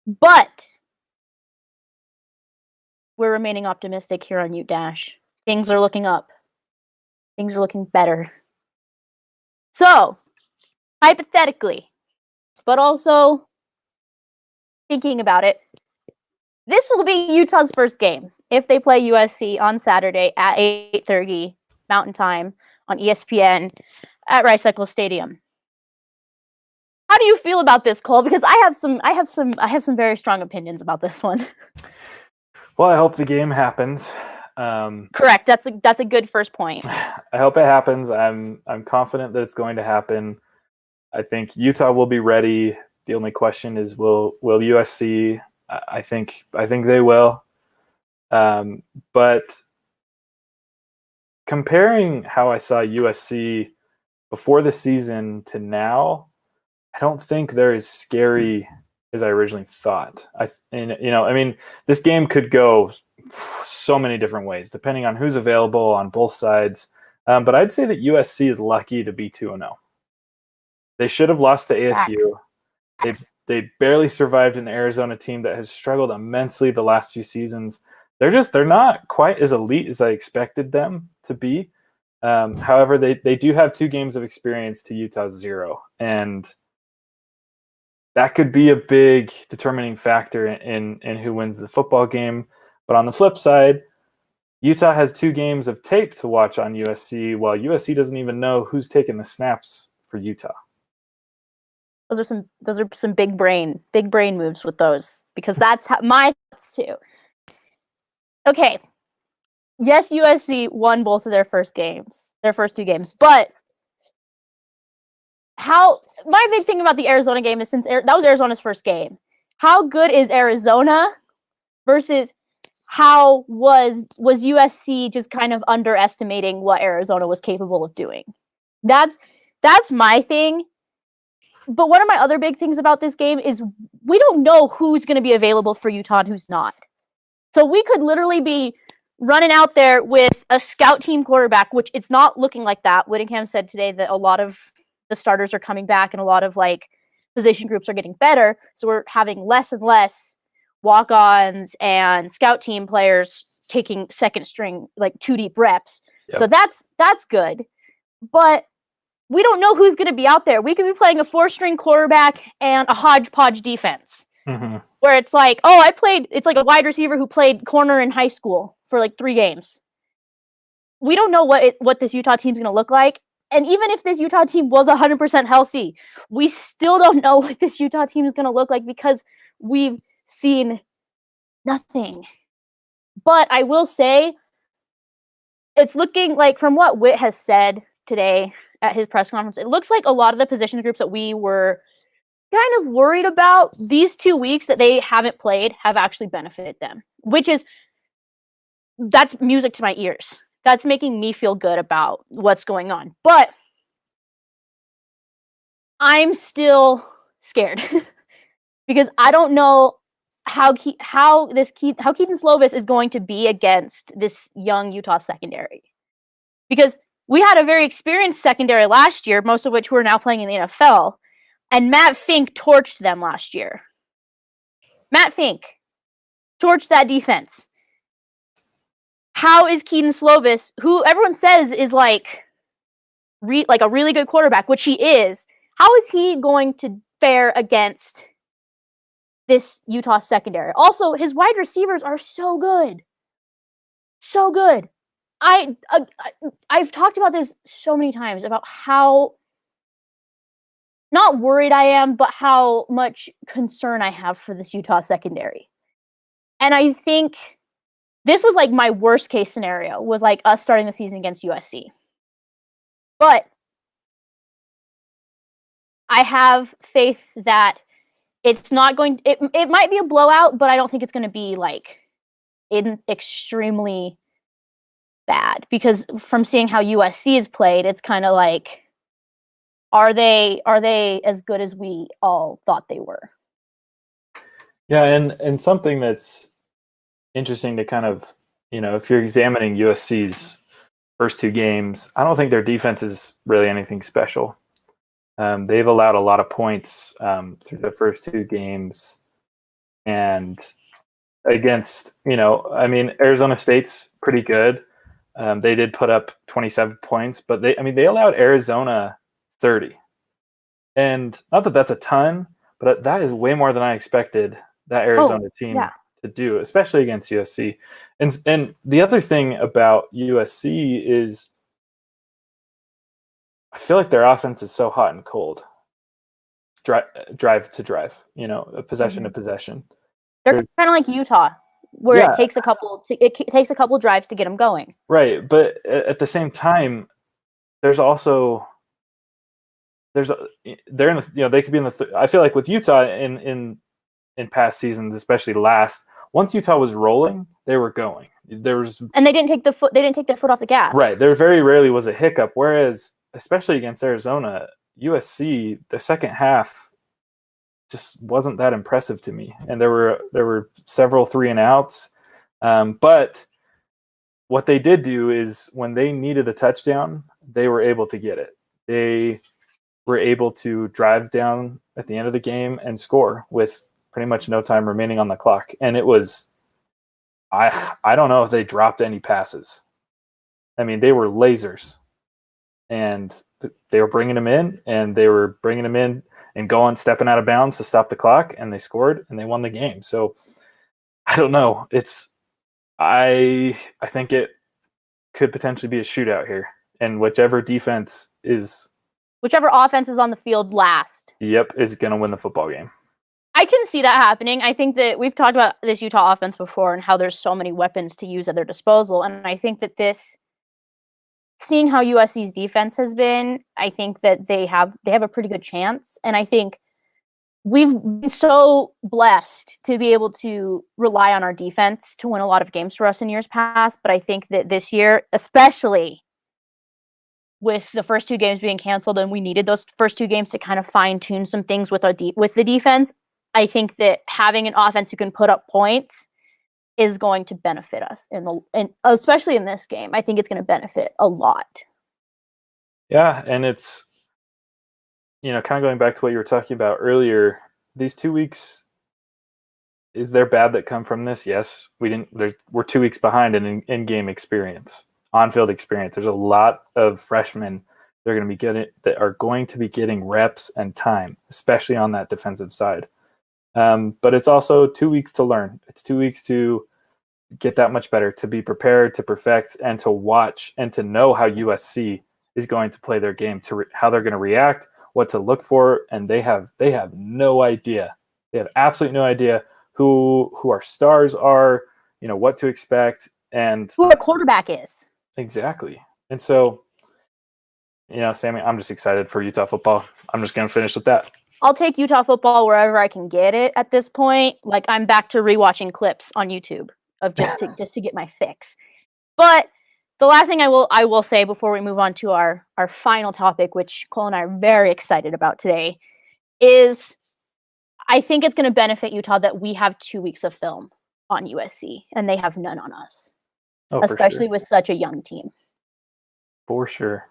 But we're remaining optimistic here on Ute Dash. Things are looking up. Things are looking better. So, hypothetically, but also thinking about it, this will be Utah's first game if they play USC on Saturday at 8:30 Mountain Time on ESPN at Rice Eccles Stadium. How do you feel about this, Cole? Because I have some very strong opinions about this one. Well, I hope the game happens. Correct. That's a good first point. I hope it happens. I'm confident that it's going to happen. I think Utah will be ready. The only question is, will USC? I think they will. But comparing how I saw USC before the season to now, I don't think they're as scary as I originally thought. This game could go so many different ways depending on who's available on both sides. But I'd say that USC is lucky to be 2-0. They should have lost to ASU. They barely survived an Arizona team that has struggled immensely the last few seasons. They're not quite as elite as I expected them to be. However, they do have 2 games of experience to Utah's 0, and that could be a big determining factor in who wins the football game. But on the flip side, Utah has 2 games of tape to watch on USC, while USC doesn't even know who's taking the snaps for Utah. Those are some big brain moves with those, because that's how my thoughts too. Okay. Yes, USC won both of their first 2 games, but my big thing about the Arizona game is, since that was Arizona's first game, how good is Arizona versus how was USC just kind of underestimating what Arizona was capable of doing? That's my thing. But one of my other big things about this game is we don't know who's going to be available for Utah and who's not. So we could literally be running out there with a scout team quarterback, which it's not looking like that. Whittingham said today that a lot of the starters are coming back and a lot of position groups are getting better. So we're having less and less walk-ons and scout team players taking second string, 2 deep reps. Yep. So that's good. But we don't know who's going to be out there. We could be playing a 4-string quarterback and a hodgepodge defense. Mm-hmm. Where it's like, it's like a wide receiver who played corner in high school for 3 games. We don't know what this Utah team's going to look like. And even if this Utah team was 100% healthy, we still don't know what this Utah team is going to look like, because we've seen nothing. But I will say, it's looking like, from what Witt has said today at his press conference, it looks like a lot of the position groups that we were kind of worried about, these 2 weeks that they haven't played have actually benefited them, that's music to my ears. That's making me feel good about what's going on. But I'm still scared because I don't know how Keaton Slovis is going to be against this young Utah secondary, because we had a very experienced secondary last year, most of which who are now playing in the NFL. And Matt Fink torched them last year. Matt Fink torched that defense. How is Keaton Slovis, who everyone says is a really good quarterback, which he is, how is he going to fare against this Utah secondary? Also, his wide receivers are so good. So good. I've talked about this so many times, about how not worried I am, but how much concern I have for this Utah secondary. And I think this was my worst case scenario, was us starting the season against USC. But I have faith that it's not going, it might be a blowout, but I don't think it's going to be extremely bad, because from seeing how USC is played, it's kind of are they as good as we all thought they were? Yeah, and something that's interesting to kind of, if you're examining USC's first 2 games, I don't think their defense is really anything special. They've allowed a lot of points through the first 2 games. and against, I mean, Arizona State's pretty good. They did put up 27 points, but they allowed Arizona 30. And not that that's a ton, but that is way more than I expected that Arizona team to do, especially against USC. And the other thing about USC is I feel like their offense is so hot and cold. Drive to drive, possession to possession. They're kind of like Utah, where it takes a couple drives to get them going. Right, but at the same time, there's also they're in the they could be in the. I feel like with Utah in past seasons, especially last, once Utah was rolling, they were going. And they didn't take their foot off the gas. Right, there very rarely was a hiccup. Whereas, especially against Arizona, USC, the second half just wasn't that impressive to me, and there were several 3-and-outs. But what they did do is when they needed a touchdown, they were able to get it. They were able to drive down at the end of the game and score with pretty much no time remaining on the clock. And it was, I don't know if they dropped any passes. I mean, they were lasers, and they were bringing them in, and stepping out of bounds to stop the clock, and they scored and they won the game. So I don't know. I think it could potentially be a shootout here, and whichever offense is on the field last, is going to win the football game. I can see that happening. I think that we've talked about this Utah offense before and how there's so many weapons to use at their disposal, and I think that seeing how USC's defense has been, I think that they have a pretty good chance, and I think we've been so blessed to be able to rely on our defense to win a lot of games for us in years past. But I think that this year, especially with the first 2 games being canceled, and we needed those first 2 games to kind of fine tune some things with the defense, I think that having an offense who can put up points is going to benefit us and especially in this game. I think it's going to benefit a lot. Yeah, and it's kind of going back to what you were talking about earlier. These 2 weeks, is there bad that come from this? Yes, we're 2 weeks behind in game experience, on-field experience. There's a lot of freshmen that are going to be getting reps and time, especially on that defensive side. But it's also 2 weeks to learn. It's 2 weeks to get that much better, to be prepared, to perfect, and to watch and to know how USC is going to play their game, how they're going to react, what to look for, and they have no idea. They have absolutely no idea who our stars are, what to expect, and who our quarterback is. Exactly. And so, Sammy, I'm just excited for Utah football. I'm just going to finish with that. I'll take Utah football wherever I can get it at this point. Like, I'm back to rewatching clips on YouTube of just to get my fix. But the last thing I will say before we move on to our final topic, which Cole and I are very excited about today, is I think it's going to benefit Utah that we have 2 weeks of film on USC and they have none on us, especially with such a young team. For sure.